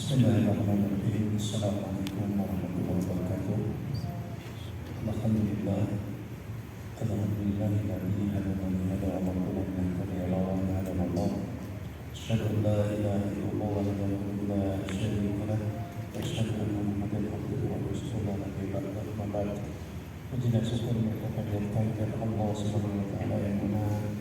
Bismillahirrahmanirrahim. Assalamualaikum warahmatullahi wabarakatuh. Alhamdulillah. Alhamdulillahilladzi hadana li hadha wa ma kunna linahtadiya lawla an hadana Allah. Asyhadu an la ilaha illallah wahdahu la syarika lah wa asyhadu anna Muhammadan abduhu wa rasuluhu la nabiyya ba'dahu. Amma ba'd. Puji dan syukur kita panjatkan kepada Allah Subhanahu wa taala yang mana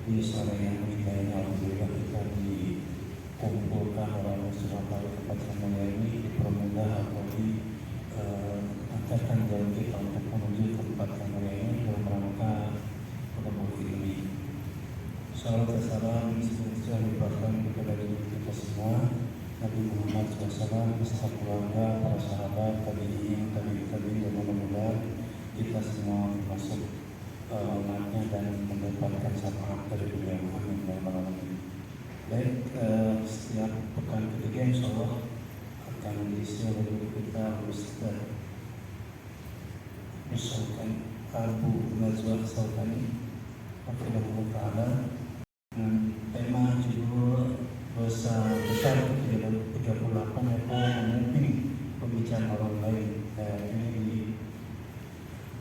di sore yang kita ini alhamdulillah kita dikumpulkan oleh Allah Subhanahu wa taala tempat yang mulia ini dipermudah atau diangkatkan jalan kita untuk menuju tempat yang mulia ini dalam rangka menempuh ilmu. Salam dan salam semoga diberikan kepada diri kita semua, Nabi Muhammad SAW, beserta keluarga, para sahabat, tabi'in, dan mudah-mudahan kita semua masuk umatnya dan mendapatkan syafaat dari beliau. Amin ya rabbal alamin. Baik, setiap pekan ketiga insyaallah akan diisi oleh kita Ustaz Misalkan Abu Najwa Sultani Hafizahullah Ta'ala dengan tema judul dosa besar 38 yaitu menguping pembicaraan orang lain. Ini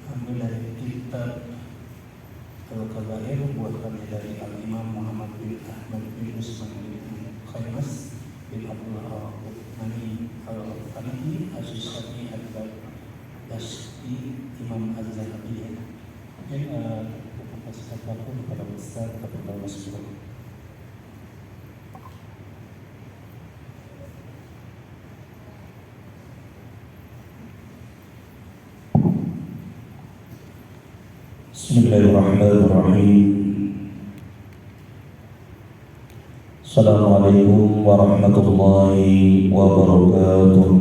diambil dari kitab Al-Kabair buatan dari Al-Imam Muhammad bin Ahmad bin Usman bin Khaymas bin Abdullah Al-Qur'ani Al-Farihi As-Sustani Al-Dashti Imam Az-Zahabi. Mungkin untuk kasih waktu kepada Ustaz kepada Rasulullah. Bismillahirrahmanirrahim. Assalamualaikum warahmatullahi wabarakatuh.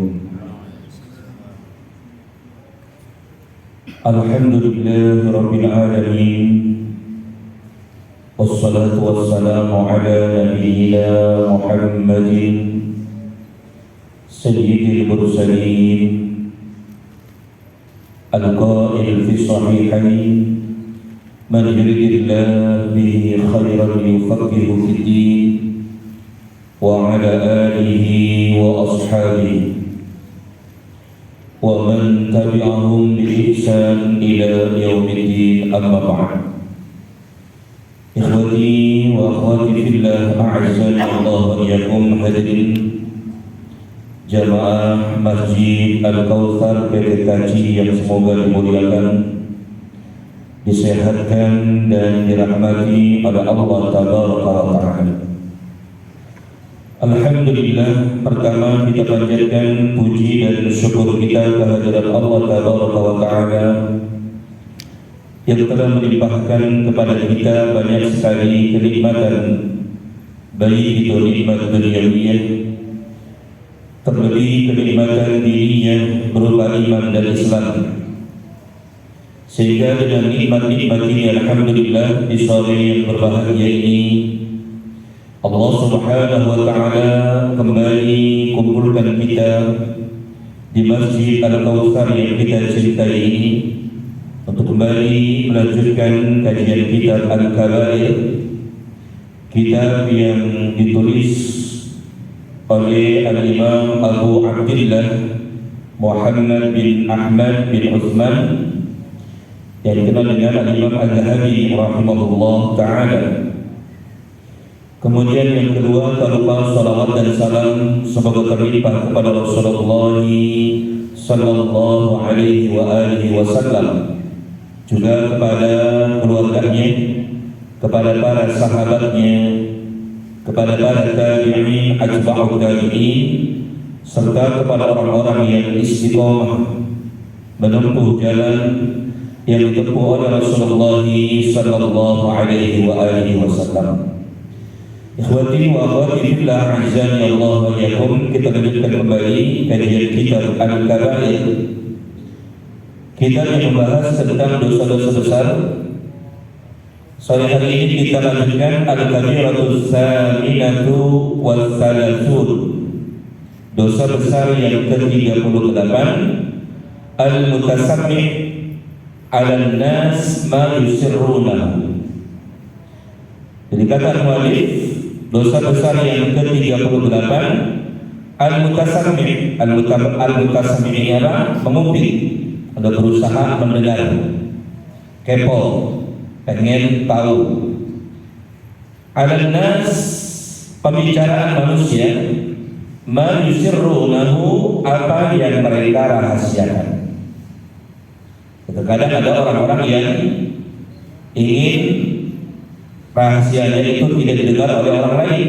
Alhamdulillahi rabbil alamin. Wassalatu wassalamu ala nabiyyina Muhammadin sayyidil mursalin al-qail fi sahihain Man yuridillahu bihi khairan yufaqihu fid-din wa ala alihi wa ashabihi wa man tabi'ahum bi ihsan ila yaumiddin, amma ba'd. Ikhwati wa akhwati fillah, a'azzani Allah wa iyyakum hadirin jamaah Masjid Al-Kautsar PTKJ yang semoga dimuliakan, disehatkan dan dirahmati oleh Allah Tabaraka wa Ta'ala. Alhamdulillah, pertama kita panjatkan puji dan syukur kita kehadirat Allah Tabaraka wa Ta'ala yang telah melimpahkan kepada kita banyak sekali kenikmatan, baik itu nikmat duniawiyah, terlebih kenikmatan diniyah berupa iman dan Islam. Sehingga dengan nikmat-nikmat ini alhamdulillah di sore yang berbahagia ini Allah Subhanahu wa Ta'ala kembali kumpulkan kita di Masjid Al-Kautsar yang kita cintai ini untuk kembali melanjutkan kajian kitab Al-Kabair, kitab yang ditulis oleh Al-Imam Abu Abdillah Muhammad bin Ahmad bin Utsman yang dikenal dengan Al-Imam Az-Zahabi rahimahullah ta'ala. Kemudian yang kedua, tak lupa salawat dan salam semoga terlimpah kepada Rasulullah sallallahu alaihi wa alihi wasallam, juga kepada keluarganya, kepada para sahabatnya, kepada para tabi'in, atba'u tabi'in, serta kepada orang-orang yang istiqomah menempuh jalan yang ditempuh oleh Rasulullah sallallahu alaihi wa alihi wasallam. Ikhwati wa akhwati fillah, azani Allah wa iyyakum, kita lanjutkan kembali kajian kitab Al-Kabair. Kitab yang membahas tentang dosa-dosa besar. Sore hari ini kita lanjutkan Al-Kabiratus Saminatu wal Salasun, dosa besar yang ke-38, Al-Mutasammi' ala nas ma yusirrunahu. Jadi kata muallif, dosa besar yang ke-38 Al-mutasammi', al-mutasammi' ini apa? Menguping, atau berusaha mendengar, kepo, pengen tahu. Al-nas, pembicaraan manusia, ma yusirrunahu, apa yang mereka rahasiakan. Terkadang ada orang-orang yang ingin rahasianya itu tidak didengar oleh orang lain.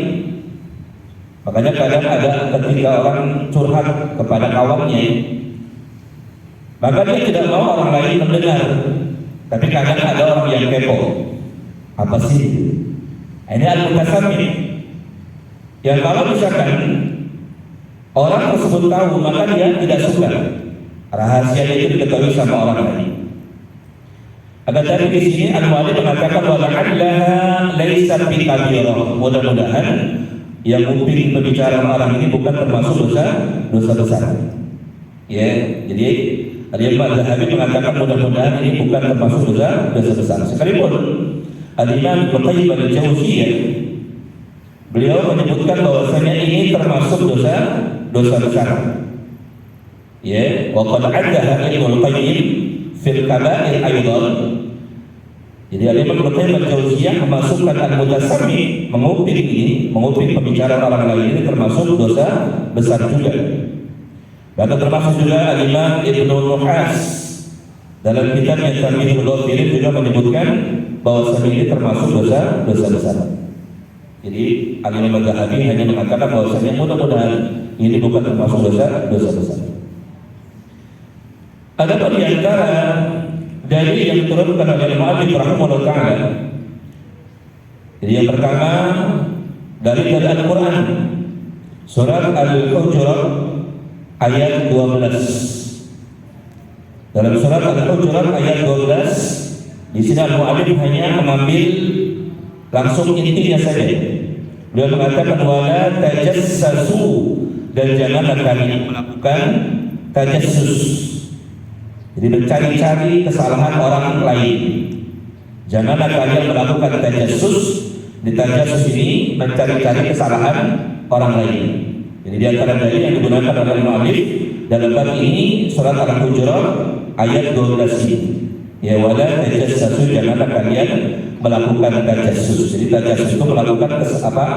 Makanya kadang ada ketika orang curhat kepada kawannya, maka dia tidak mau orang lain mendengar. Tapi kadang ada orang yang kepo. Apa sih? Ini al-mutasammi'. Yang kalau misalkan orang tersebut tahu, maka dia tidak suka rahasianya itu diketahui sama orang lain. Agar dari di sini al-mu'allif mengatakan wa la'allaha laysat bi kabirah. Mudah-mudahan yang mungkin pembicaraan orang ini bukan termasuk dosa besar. Ya, jadi Al-Imam Az-Zahabi mengatakan mudah-mudahan ini bukan termasuk dosa besar. Sekalipun Al-Imam Ibnu Qayyim al-Jauziyah beliau menyebutkan bahwasanya ini termasuk dosa besar. Ya, wa qad 'addaha Ibnu Qayyim fil kaba'ir aidan. Jadi Al-Imam Ibnu Qayyim al-Jauziyah memasukkan al-mutasammi', menguping pembicaraan orang lain ini termasuk dosa besar juga. Bahkan termasuk juga Al-Imam Ibnu Nuhas dalam kitabnya Tamyizul Ghafilin juga menyebutkan bahwasanya ini termasuk dosa besar. Jadi Al-Imam Az-Zahabi hanya mengatakan bahwasanya mudah-mudahan ini bukan termasuk dosa besar. Ada di antara dari yang diturunkan oleh Al-Mu'allif rahimahullah ta'ala. Jadi yang pertama dari Al-Quran, surat Al-Hujurat ayat 12. Dalam surat Al-Hujurat ayat 12, di sini Al-Mu'allif hanya mengambil langsung intinya saja. Beliau mengatakan wala tajassasu, dan janganlah kalian melakukan tajassus. Jadi mencari-cari kesalahan orang lain. Janganlah kalian melakukan tajassus. Di tajassus ini mencari-cari kesalahan orang lain. Jadi di antara dalil yang digunakan oleh mu'allif dalam bab ini surat Al-Hujurat ayat 12 ini. Ya wala tajassasu, janganlah kalian melakukan tajassus. Jadi tajassus itu melakukan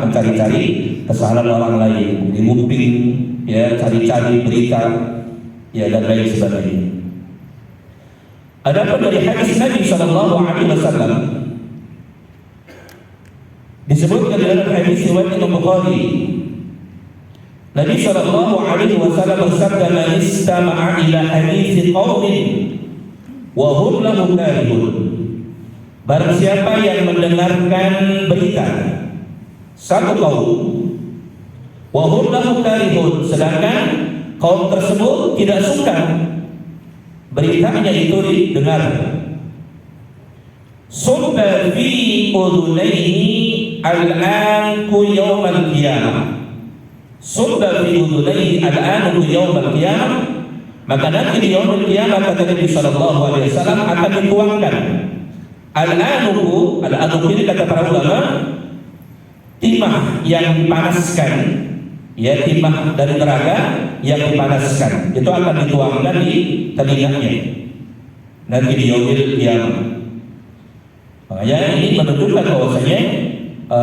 mencari-cari kesalahan orang lain, nguping, ya, cari-cari berita, ya, dan lain sebagainya. Adapun dari hadis Nabi sallallahu alaihi wasallam disebutkan dalam hadis riwayat Imam Bukhari, Nabi sallallahu alaihi wasallam bersabda, "Man istama'a ila hadits qaumin wa hum lahu karihun." Barang siapa yang mendengarkan berita satu kaum wa hum lahu karihun, sedangkan kaum tersebut tidak suka beritanya itu didengar, subba fi udhunayhi al-anku yawmal qiyamah. Subba fi udhunayhi al-anku yawmal qiyamah, maka nanti di yaumul qiyamah kata Nabi sallallahu alaihi wasallam akan dituangkan al-anku. Al-anku ini kata para ulama timah yang dipanaskan, ya, timah dari neraka yang dipanaskan, itu akan dituangkan di telinganya nanti di yaumil qiyamah. Makanya ini menunjukkan bahwasanya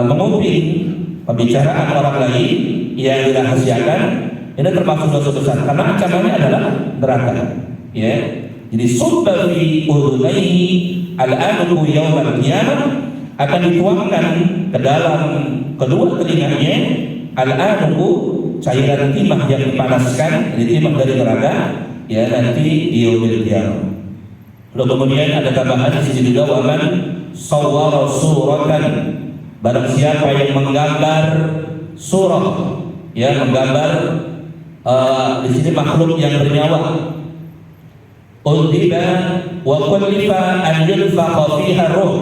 menguping pembicaraan orang lain yang dirahasiakan ini termasuk dosa besar karena ancamannya adalah neraka. Ya, jadi subba fi udhunayhi al-anqu yaumal qiyamah, akan dituangkan ke dalam kedua telinganya al-anqu, cairan timah yang dipanaskan, jadi timah dari neraka, ya, nanti di yaumil qiyamah. Lalu kemudian ada tambahan di sini juga, waman sawwara suratan, barang siapa yang menggambar surah, ya, menggambar di sini makhluk yang bernyawa, uldiba wa kullifa an yunfakha fiha ruh.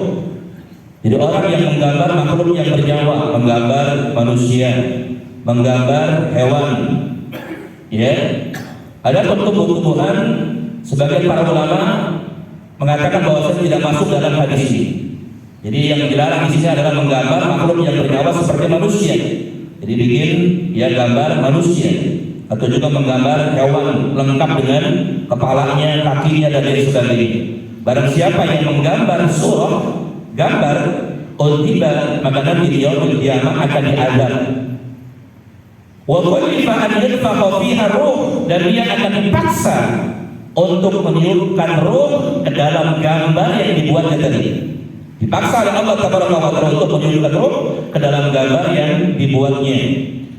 Jadi orang yang menggambar makhluk yang bernyawa, menggambar manusia, menggambar hewan, ya. Ada tumbuh-tumbuhan, sebagian para ulama mengatakan bahwa tidak masuk dalam hadis ini. Jadi yang dilarang di sini adalah menggambar makhluk yang bernyawa seperti manusia. Jadi bikin ya gambar manusia atau juga menggambar hewan lengkap dengan kepalanya, kakinya dan lain sebagainya. Barang siapa yang menggambar surah, gambar utiba, maka nanti di yaumil qiyamah akan diazab. Wa kullifa an yadfaqa fiha ruh, dan dia akan dipaksa untuk meniupkan ruh ke dalam gambar yang dibuatnya tadi. Dipaksa oleh Allah Tabaraka wa Ta'ala untuk meniupkan ruh ke dalam gambar yang dibuatnya.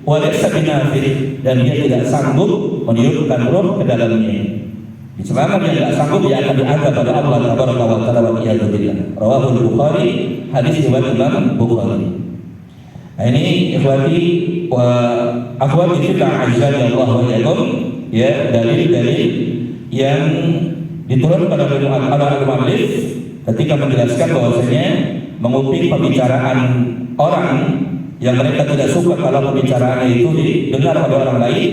Wa laysa binafir, dan dia tidak sanggup meniupkan ruh ke dalamnya. Selama dia tidak sanggup, dia akan diazab oleh Allah Tabaraka wa Ta'ala wa iyadu billah. Rawahul Bukhari, hadis riwayat Imam Bukhari. Nah, ini ikhwati wa akhwati fillah azza wa jalla, ya, dalil-dalil yang diturunkan oleh ulama ketika menjelaskan bahwasanya menguping pembicaraan orang yang mereka tidak suka kalau pembicaraannya itu didengar oleh orang lain,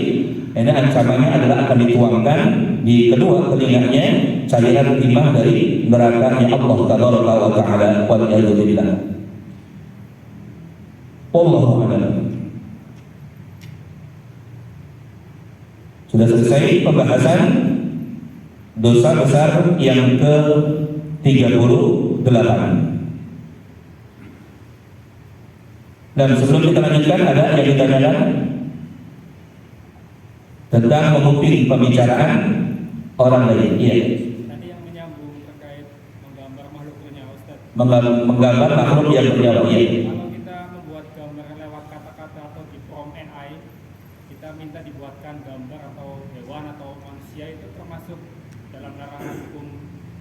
ini ancamannya adalah akan dituangkan di kedua telinganya cairan timah dari nerakanya Allah Tabaraka wa Ta'ala wal iyadu billah. Wallahu a'lam. Sudah selesai pembahasan dosa besar yang ke-38. Dan sebelum kita lanjutkan, ada yang ditanyakan tentang menguping pembicaraan orang lain. Iya. Tadi yang menyambung terkait menggambar makhluk bernyawa, Ustaz. Menggambar makhluk yang bernyawa. Iya. Kalau kita membuat gambar lewat kata-kata atau di prompt AI, kita minta dibuatkan gambar atau hewan atau manusia, itu termasuk dalam larangan hukum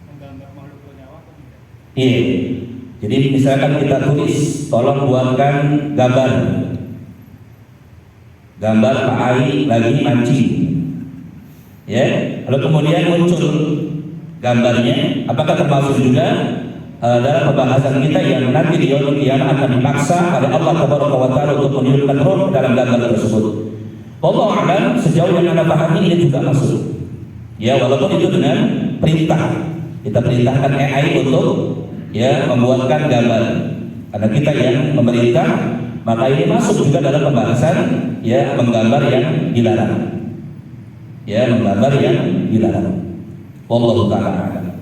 menggambar makhluk bernyawa atau tidak? Iya. Jadi misalkan kita tulis, tolong buatkan gambar Pak Ai lagi mancing, ya. Lalu kemudian muncul gambarnya, apakah termasuk juga dalam pembahasan kita yang nanti di yaumil qiyamah akan dipaksa oleh Allah Tabaraka wa Ta'ala untuk meniupkan roh dalam gambar tersebut? Wallahu a'lam, sejauh yang Anda pahami ini juga masuk. Ya, walaupun itu dengan perintah. Kita perintahkan AI untuk ya membuatkan gambar. Karena kita yang memerintah, maka ini masuk juga dalam pembahasan ya menggambar yang dilarang. Ya, menggambar yang dilarang. Wallahu ta'ala a'lam.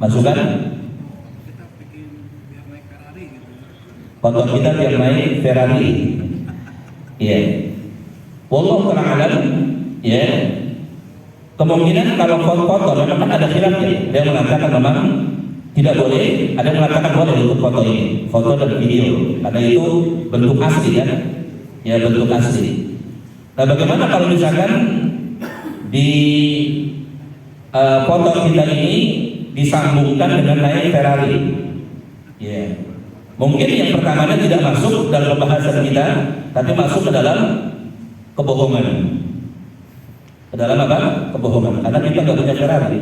Masukan? Kita bikin biar naik Ferrari gitu. Foto kita biar naik Ferrari. Iya. Wallahu ta'ala a'lam. Ya. Kemungkinan kalau foto memang kan ada khilafnya. Ada yang mengatakan memang tidak boleh, ada yang mengatakan boleh untuk foto ini, foto dan video, karena itu bentuk asli kan, ya bentuk asli. Nah, bagaimana kalau misalkan di foto kita ini disambungkan dengan naik Ferrari? Ya, mungkin yang pertamanya tidak masuk dalam pembahasan kita, tapi masuk ke dalam kebohongan. Ke dalam apa? Kebohongan. Karena kita nggak punya Ferrari.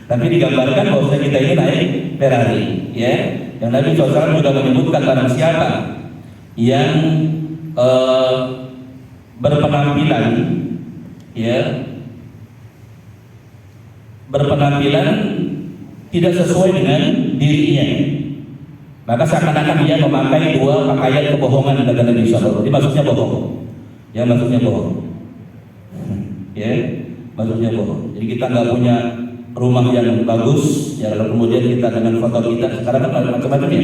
Tapi digambarkan bahwa kita ini naik Ferrari, ya. Yang Nabi SAW juga menyebutkan barang siapa yang berpenampilan, ya, berpenampilan tidak sesuai dengan dirinya, maka seakan-akan dia memakai dua pakaian kebohongan kata Nabi SAW. Jadi maksudnya bohong, ya maksudnya bohong. Ya, maksudnya bohong. Jadi kita nggak punya rumah yang bagus, ya lalu kemudian kita dengan foto kita sekarang kan macam-macam ya.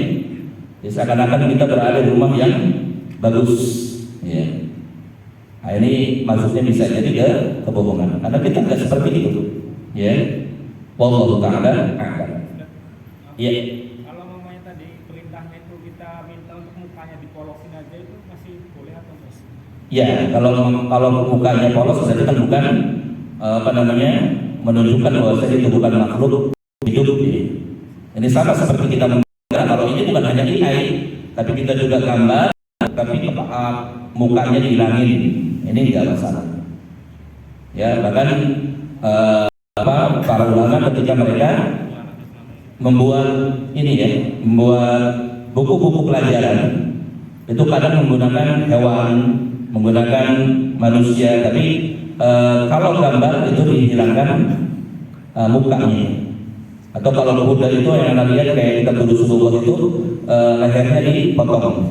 Jadi seakan-akan kita berada di rumah yang bagus, ya. Nah, ini maksudnya bisa jadi kebohongan. Karena kita nggak seperti itu, ya. Wallahu ta'ala a'lam. Ya. Kalau mamanya tadi perintahnya itu kita minta untuk mukanya dipolosin aja, itu masih boleh atau enggak? Ya, kalau mukanya polos berarti kan bukan menunjukkan bahwa itu bukan makhluk hidup. Ini sama seperti kita menggambar. Kalau ini bukan hanya AI, tapi kita juga gambar, tapi mukanya dihilangin. Ini tidak masalah. Ya, bahkan para ulama ketika mereka membuat ini ya, membuat buku-buku pelajaran, itu kadang menggunakan hewan, menggunakan manusia, tapi kalau gambar itu dihilangkan mukanya. Atau kalau kuda itu yang Anda lihat kayak kita tuduh Rasulullah itu lehernya dipotong.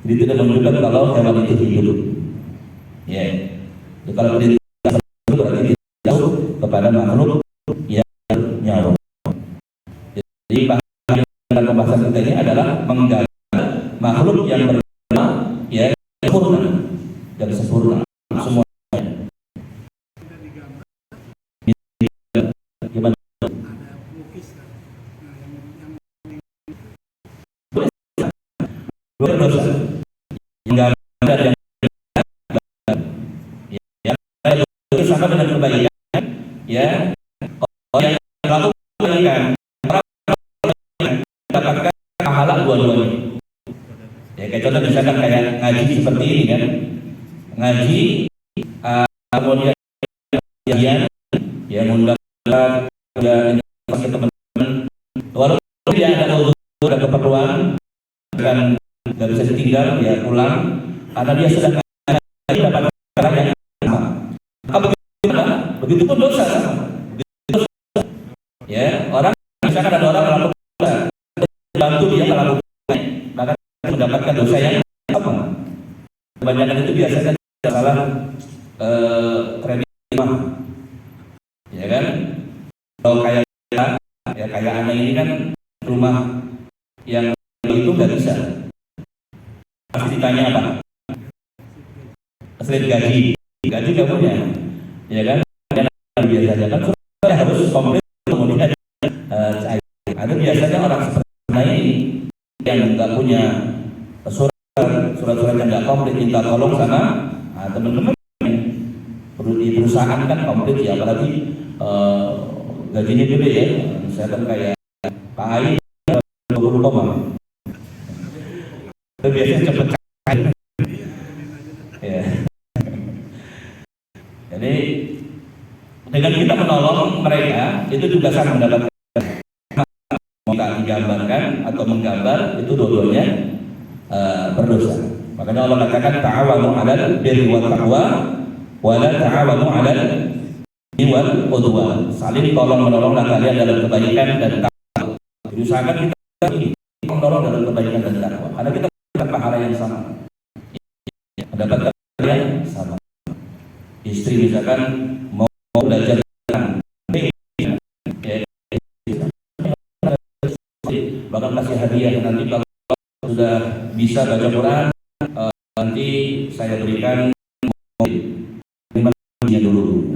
Jadi tidak menunjukkan kalau hewan itu hidup. Ya. Jadi kalau perintah itu berarti tidak kepada makhluk yang nyawa. Jadi dalam pembahasan kita ini adalah menggambar makhluk yang bernama ya sempurna dan sempurna semua. Gimana? Ada pelukis kan. Nah, yang Dua dosa. Yang gambar yang itu sama dengan kebaikan. Ya, orang yang melakukan kebaikan mendapatkan pahala dua-duanya. Ya, kayak contoh misalkan kayak ngaji seperti ini kan, ngaji kemudian ya mengundang ya teman-teman, walaupun dia ada uzur ada keperluan dan nggak bisa ditinggal ya pulang karena dia sudah dapat pahala yang sama. Begitu pun dosa sama. Ya, orang misalkan ada orang melakukan dosa, bantu dia melakukan, maka mendapatkan dosa yang sama. Kebanyakan itu biasanya salah kredit rumah, ya kan? Kalau kayak ya kayak anak ini kan rumah yang itu nggak bisa. Pasti ditanya apa? Slip gaji nggak punya, ya kan? Biasanya kan harus komplit kemudian cair. Ada biasanya orang seperti ini yang nggak punya surat-surat yang nggak komplit minta tolong sama teman-teman di perusahaan kan komplit ya, apalagi gajinya gede ya, misalkan kayak Pak Ai 20 koma itu biasanya cepet cair ya. Jadi dengan kita menolong mereka itu juga sama mendapatkan kita digambarkan atau menggambar itu dua-duanya berdosa. Makanya Allah katakan ta'awanu 'alal birri wat taqwa wa la ta'awanu 'alal birri wal udwan. Saling tolong-menolonglah kalian dalam kebaikan dan takwa. Usahakan kita ini menolong dalam kebaikan dan takwa. Karena kita dapat pahala yang sama. Mendapatkan pahala yang sama. Istri misalkan mau belajar bahkan kasih hadiah, nanti kalau sudah bisa baca Quran nanti saya berikan mobilnya dulu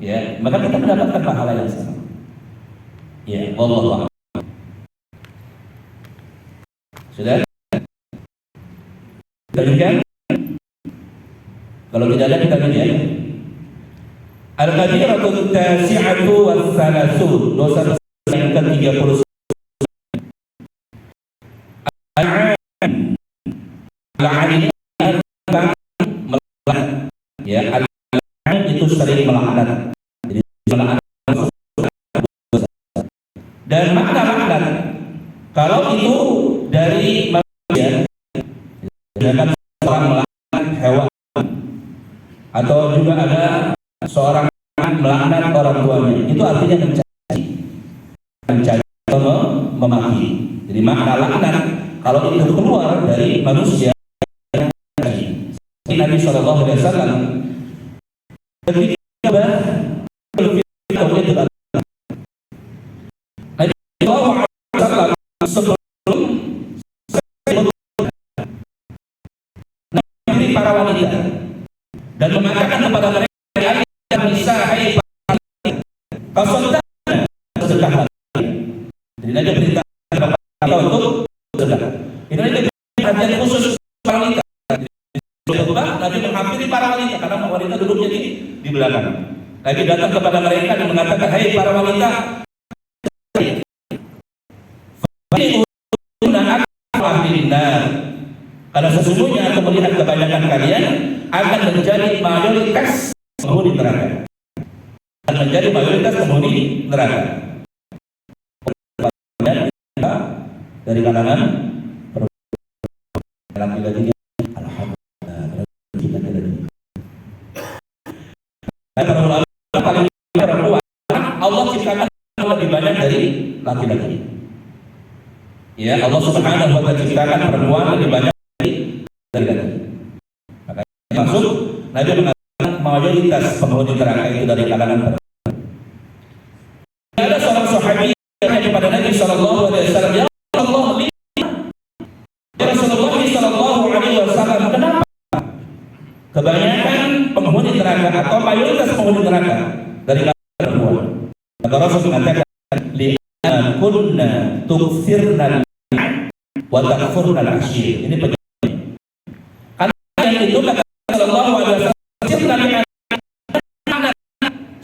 ya, maka kita mendapatkan pahala yang sama ya. Allah sudah demikian. Kalau tidak ada kita lihat ya. Al-kabiratu tasi'atu wa thalathun, dosa yang ke-30. Ya, itu sering melaknat. Jadi melaknat dan makna laknat kalau itu dari manusia, misalkan seorang melaknat hewan, atau juga ada seorang melaknat orang tuanya, itu artinya mencaci atau memaki. Jadi makna laknat kalau itu keluar dari manusia. Nabi Shallallahu Alaihi Wasallam ketika Nabi Shallallahu Alaihi Wasallam sebelum Nabi para wanita dan mengatakan kepada mereka, bisa hai para sedekah. Jadi Nabi berita kepada untuk sedekah. Ini Nabi perhatian khusus wanita. Nabi menghampiri para wanita karena wanita duduknya di belakang. Nabi datang kepada mereka dan mengatakan, hai para wanita, karena sesungguhnya aku melihat kebanyakan kalian akan menjadi mayoritas penghuni neraka. Akan menjadi mayoritas penghuni neraka. Dari kalangan laki-laki. Para ulama paling perempuan Allah ciptakan lebih banyak dari laki-laki. Ya, Allah Subhanahu wa taala ciptakan perempuan lebih banyak dari laki. Makanya maksud Nabi mengatakan mayoritas penghuni neraka itu dari kalangan perempuan. Ada seorang sahabat yang kepada Nabi sallallahu alaihi wasallam, "Ya Allah, ya Rasulullah sallallahu alaihi wasallam, kenapa kebanyakan penghuni neraka atau mayoritas penghuni neraka dari kalangan perempuan?" Maka Rasul mengatakan, "Li'anna kunna tukfirna wa takfurna al-ashir." Ini penyebabnya. Karena yang itu kata sallallahu alaihi wasallam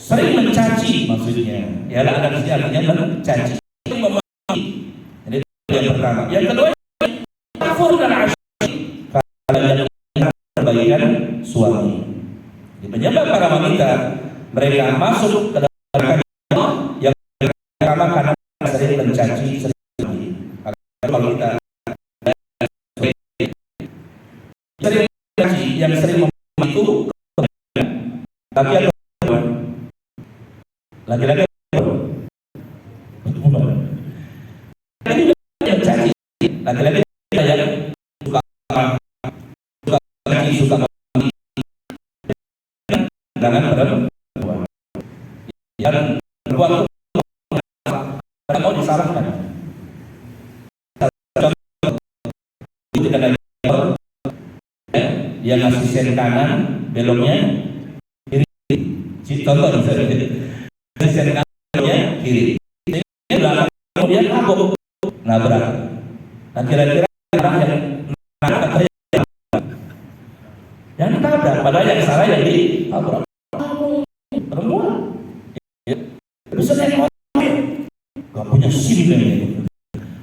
sering mencaci, maksudnya ya artinya mencaci, ini yang pertama. Yang kedua, takfurna al-ashir, kalian kebaikan suami. Di penyebab para wanita mereka masuk ke dalam yang pertama karena sering mencaci, kalau kita sering mencaci, yang sering itu laki atau laki-laki mencaci, laki-laki yang suka dengan perempuan yang perempuan mau disalahkan itu dengan dia ngasih sen kanan beloknya kiri, contoh misalnya sen kanan beloknya kiri, belakang kemudian kabur nabrak. Nah kira-kira orang yang nabrak padahal yang salah yang ditabrak perempuan ya. Bisa naik motor gak punya SIM kayaknya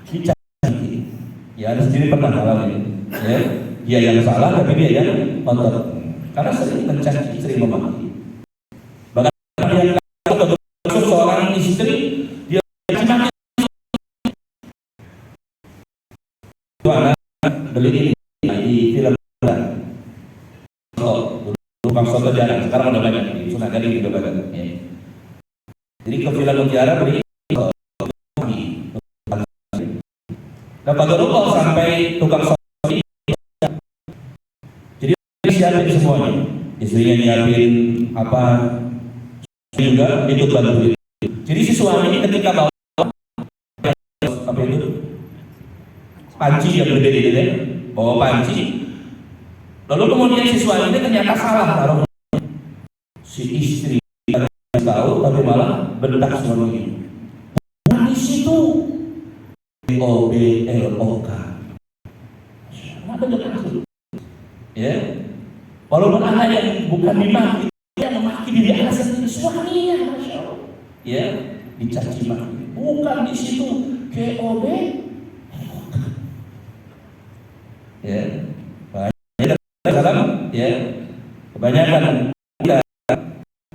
dicaci ya, ada sendiri pernah ngalamin ya, dia yang salah tapi dia yang motor karena sering mencaci, sering memaki. Bahkan yang masuk seorang istri dia maki itu anak beli ini di film tukang soto jarang, sekarang udah banyak di Sunan Gading udah banyak ya. Jadi ke Villa Mutiara beli dapat gerobak sampai tukang soto. Jadi siapin semuanya, istrinya nyiapin apa juga ikut bantu. Jadi si suami ketika bawa apa itu panci yang gede gitu ya, bawa panci. Lalu kemudian si suami ini ternyata salah taruh, si istri tahu tapi malah bentak suami. Bukan di situ, OBLOK. Ada yang ya, walaupun anak yang bukan dimaki, dia memaki diri anak sendiri suaminya, masya Allah. Ya, dicaci maki. Bukan di situ, KOB. Ya. Dalam ya kebanyakan kita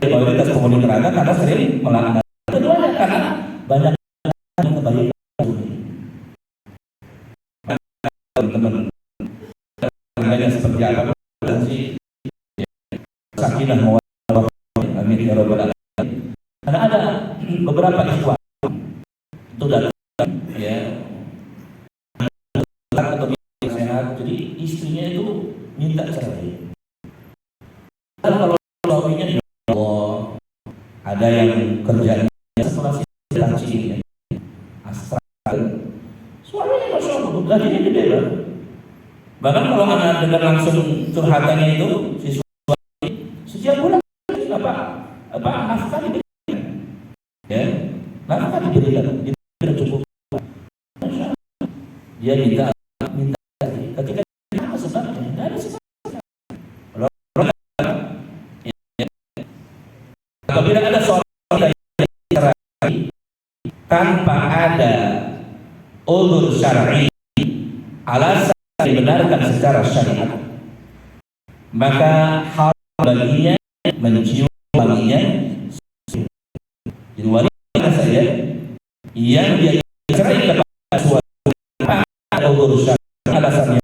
mayoritas penghuni neraka karena sering melanggar. Keduanya karena banyak kebaikan. Teman-teman yang seperti apa sih sakinah mawaddah amin ya rabbal alamin. Karena ada beberapa ikhwan itu datang ya atau sehat, jadi istrinya itu minta cerai. Kalau suaminya ya Allah, ada yang kerjanya setelah caci astral, suaminya masya Allah gajinya gede lah. Bahkan kalau anak dengar langsung curhatannya itu si suami setiap bulan apa nafkah diberikan, ya nafkah diberikan cukup. Dia minta ketika apa sebabnya? Tidak ada sebab. Apabila ada seorang yang cerai tanpa ada udzur syar'i, alasan dibenarkan secara syariat, maka hal baginya mencium wanginya. Jadi wanita saya yang dia cerai kepada suatu ada udzur syar'i alasannya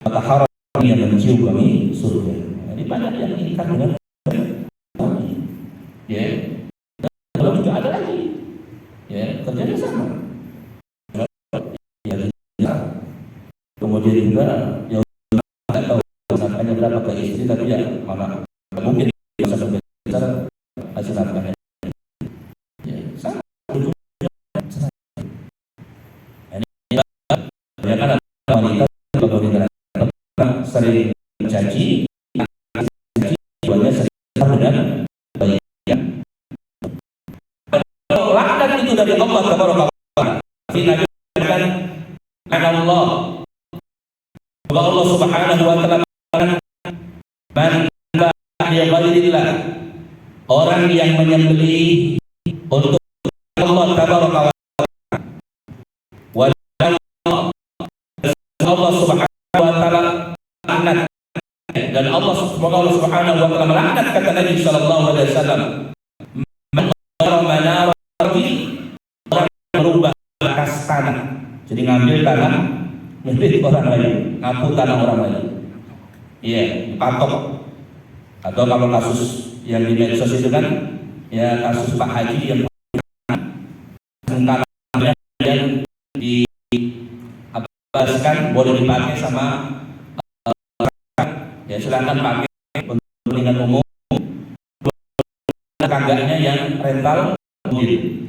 maka haram yang mencium wangi surga. Jadi banyak yang ingkar dengan ya, kalau juga ada lagi ya kerjanya sama. kemudian juga ya nggak tahu nafkahnya berapa ke istri, tapi ya mana mungkin bisa besar hasil nafkahnya. Ya, sama. Ini kan wanita sering mencaci, tujuannya sering dengan baiknya. Laknat itu dari Allah Taala. Nabi katakan, Allah, Allah Subhanahu wa taala, man ghairillah, orang yang menyembelih untuk Allah Tabaraka wa taala, Allah Subhanahu wa taala laknat, dan Allah Subhanahu wa taala melaknat, kata Nabi sallallahu alaihi wasallam, man ghayra orang merubah bekas tanah, jadi ngambil tanah milik orang lain, ngaku tanah orang lain, iya, patok. Atau kalau kasus yang di medsos itu kan, ya kasus Pak Haji yang tanahnya yang diabaskan boleh dipakai sama ya silakan pakai untuk kepentingan umum, tetangganya yang rental mobil,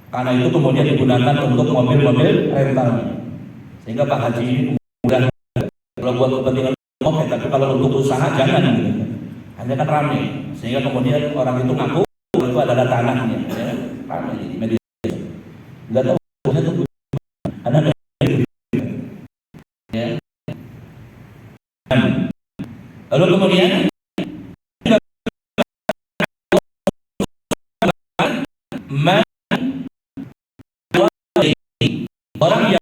karena itu kemudian digunakan untuk mobil-mobil rentalnya, sehingga Pak Haji ini mudah kalau buat kepentingan umum, tapi kalau untuk usaha jangan gitu. Hanya kan ramai, sehingga kemudian orang itu ngaku itu adalah tanahnya, ya, ramai di media sosial. Nggak tahu itu ada ya. Lalu kemudian orang yang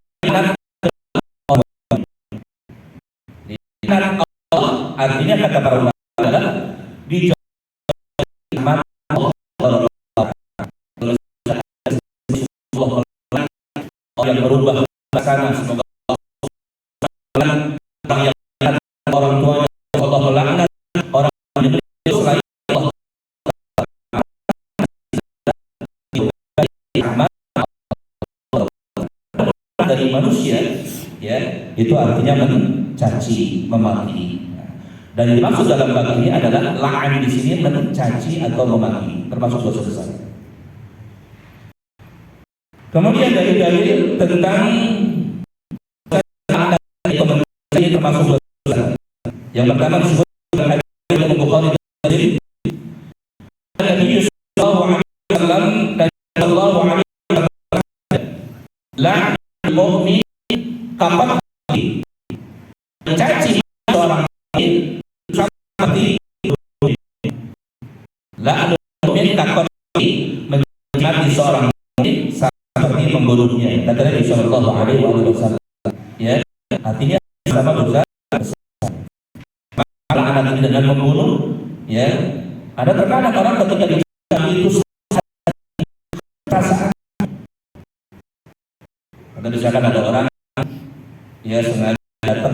Allah, artinya kata para ulama adalah di yang berubah sana, semoga orang yang orang tuanya Allah melaknat, orang yang selain Allah dari manusia, ya itu artinya mencaci, memaki. Dan yang dimaksud dalam bab ini adalah la'an di sini mencaci atau memaki, termasuk dosa besar. Kemudian dari dalil tentang ini termasuk dosa besar. Yang pertama disebut dalam hadis Bukhari dan Muslim, Nabi sallallahu alaihi wasallam sallallahu alaihi wasallam la'anul mu'min kapan mencaci seorang mukmin seperti la'anul mu'min kapan mencaci seorang mukmin seperti membunuhnya, kata Nabi sallallahu alaihi wasallam, ya artinya sama dosa anak ini dengan membunuh, ya ada terkadang orang ketika dicaci itu perasaan. Atau misalkan ada orang ya sengaja datang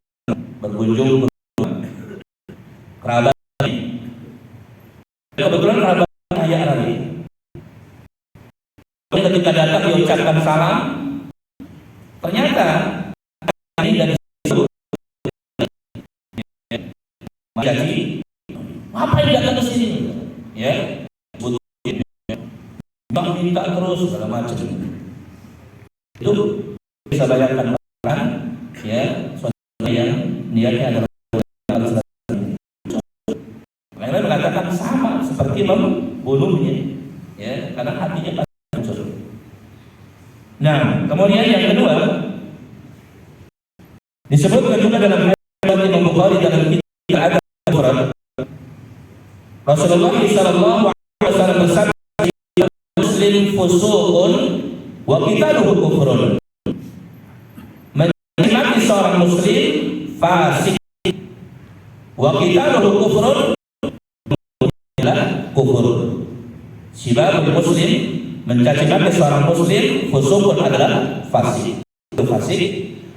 berkunjung ke kerabat, kebetulan kerabat kaya lagi, ketika datang diucapkan salam, ternyata ini dari jadi ngapain datang ke sini, ya butuh bang minta terus segala macam. Itu bisa bayangkan kan, ya saudara yang niatnya adalah lain mengatakan sama seperti membunuhnya, ya karena hatinya pasti hancur. Nah kemudian yang kedua disebutkan juga dalam hadis Imam Bukhari dalam kitab Rasulullah sallallahu alaihi wasallam bersabda, muslim fusuqun wa qitaluhu kufrun. Mencaci seorang muslim fasik, wa qitaluhu kufrun, adalah kufur. Sibabul muslim, mencaci maki seorang muslim, fusuqun adalah fasik. Itu fasik.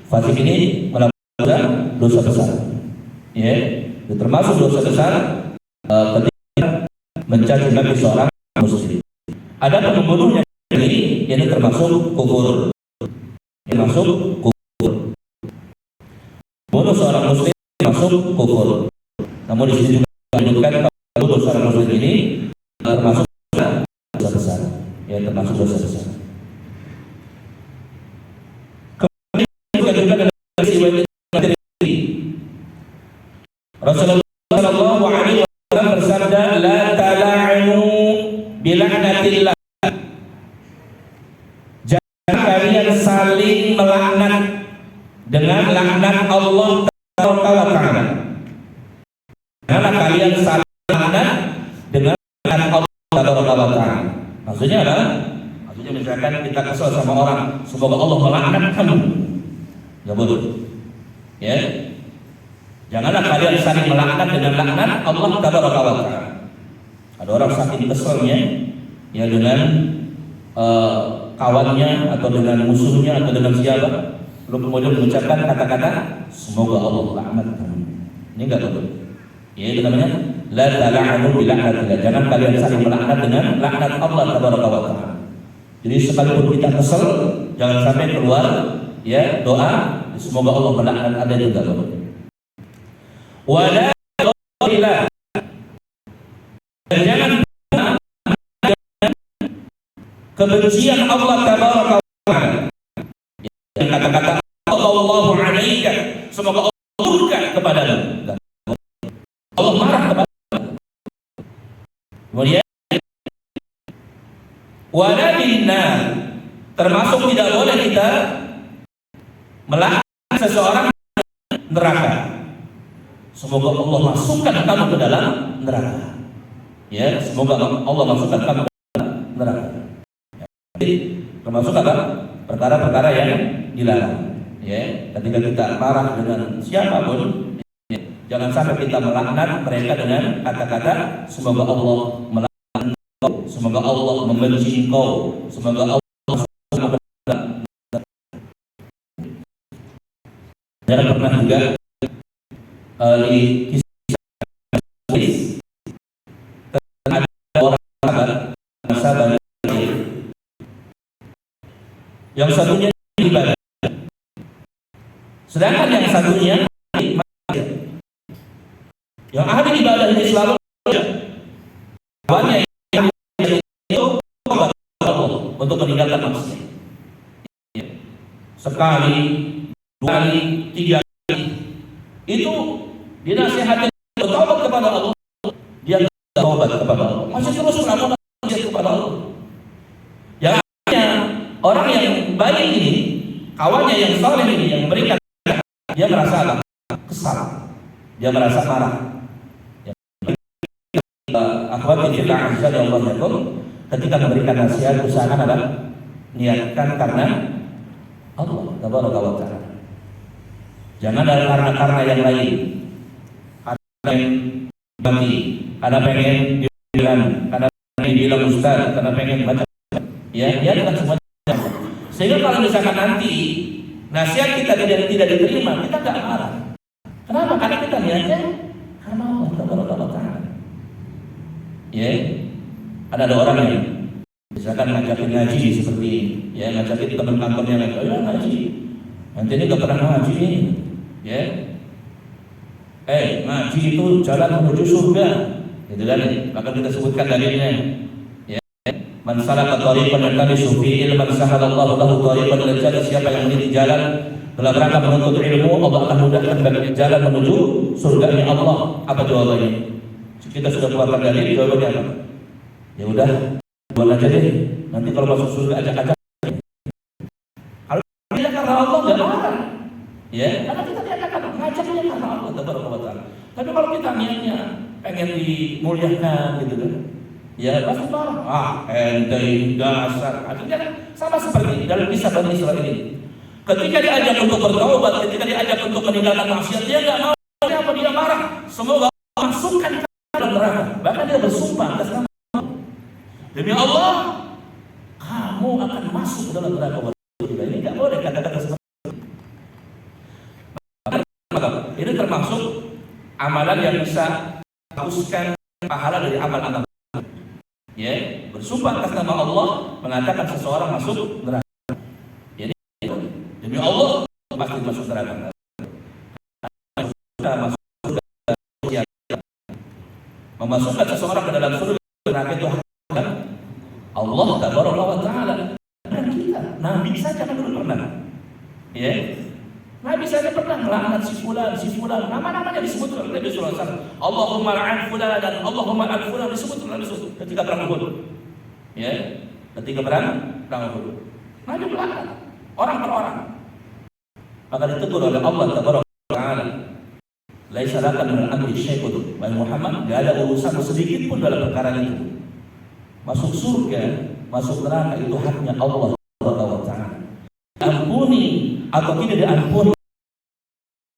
Fasik ini melakukan dosa besar. Ya, itu termasuk dosa besar ketika mencaci maki seorang muslim. Ada pembunuhnya ini termasuk kufur. Termasuk kufur. termasuk kufur. Namun di sini juga menunjukkan kalau dosa muslim ini termasuk dosa besar, ya termasuk dosa besar. Kemudian juga dalam Rasulullah Shallallahu Alaihi Wasallam bersabda, "La tala'nu bila'natillah." Jangan kalian saling melaknat dengan laknat Allah Taala. Jangan kalian saling melaknat dengan laknat Allah Taala. Maksudnya adalah, maksudnya misalkan kita kesal sama orang, semoga Allah melaknat kamu. Gak boleh. Ya. Janganlah kalian saling melaknat dengan laknat Allah Taala. Ada orang saking keselnya ya dengan kawannya atau dengan musuhnya atau dengan siapa, lalu kemudian mengucapkan kata-kata semoga Allah laknat kamu. Ini enggak betul. Ya, itu namanya la tala'anu bi laknatillah. Jangan kalian saling melaknat dengan laknat Allah Taala. Jadi sekalipun kita kesel, jangan sampai keluar ya doa semoga Allah melaknat Anda juga. Wala ila, dan jangan kebencian Allah Taala. Kata-kata Allahu alaika, semoga Allah murka kepadamu. Allah marah kepadamu. Kemudian wala binna, termasuk tidak boleh kita melaknat seseorang neraka. Semoga Allah masukkan kamu ke dalam neraka. Ya, semoga Allah masukkan kamu ke dalam neraka. Jadi termasuk apa? Perkara-perkara yang dilarang. Ya, ketika kita marah dengan siapapun, ya, jangan sampai kita melaknat mereka dengan kata-kata semoga Allah melaknat engkau, semoga Allah membenci engkau, semoga Allah masukkan ke dalam neraka. Dan pernah juga di kisah ada orang sahabat yang satunya ibadah, sedangkan yang satunya maksiat. Yang ahli ibadah ini selalu kawannya itu untuk meninggalkan maksiat. Sekali, dua kali, tiga kali itu dinasihati bertobat kepada Allah, dia bertobat kepada Allah, masih terus melakukan maksiat kepada Allah. Yang akhirnya orang yang baik ini, kawannya yang saleh ini, yang memberikan, dia merasa apa? Kesal, dia merasa marah. Akhwati fillah azza wa jalla, ketika memberikan nasihat usahakan adalah niatkan karena Allah tabaraka wa taala. Jangan karena yang lain, karena pengen mati, karena pengen dibilang, karena pengen dibilang ustaz, karena pengen baca, ya kan semuanya. Sehingga kalau misalkan nanti nasihat kita tidak diterima, kita nggak marah. Kenapa? Karena kita niatnya karena Allah Taala. Ya, ada orang yang misalkan ngajakin ngaji seperti ini, ya ngajakin teman kantornya lagi, ya ngaji, nanti ini nggak pernah ngaji nih. Ya, ngaji itu jalan menuju surga, gitu kan? Maka kita sebutkan dalilnya. Ya, man salaka thariqan yaltamisu fihi ilman sahalallahu lahu thariqan ilal jannah. Siapa yang meniti jalan dalam rangka menuntut ilmu, Allah akan mudahkan bagi jalan menuju surga-Nya Allah. Apa jawabannya? Kita sudah keluarkan dalil, jawabannya apa? Ya udah, buat aja deh. Nanti kalau masuk surga ajak-ajak. Kalau tidak karena Allah nggak marah. Ya, karena kita diadakan ngajaknya karena Allah tabaraka wa taala. Tapi kalau kita niatnya pengen dimuliakan gitu kan, ya pasti marah. Ente dasar. Artinya sama seperti dalam kisah Bani Israil ini. Ketika diajak untuk bertaubat, ketika diajak untuk meninggalkan maksiat, dia nggak mau. Apa dia marah? Semoga Allah masukkan ke dalam neraka. Bahkan dia bersumpah atas nama Allah. Demi Allah, kamu akan masuk ke dalam neraka. Ini nggak boleh kata-kata seperti ini. Termasuk amalan yang bisa hapuskan pahala dari amal-amal. Ya, bersumpah atas nama Allah mengatakan seseorang masuk neraka. Jadi demi Allah pasti masuk neraka. Masuk Memasukkan seseorang ke dalam surga neraka itu hak Allah tabaraka wa taala. Dan kita, Nabi saja kan dulu pernah. Ya. Nabi saja pernah melaknat si fulan, nama-namanya disebut oleh Nabi sallallahu alaihi wasallam. Allahumma la'an fulan dan Allahumma la'an fulan disebut oleh Nabi ketika perang Uhud. Ya. Ketika perang Uhud. Nabi melaknat orang per orang. Maka ditegur oleh Allah tabaraka wa taala. Laisa laka min al-amri syai'un. Wahai Muhammad, enggak ada urusan sedikit pun dalam perkara itu. Masuk surga, masuk neraka itu haknya Allah taala. Ampuni atau tidak diampuni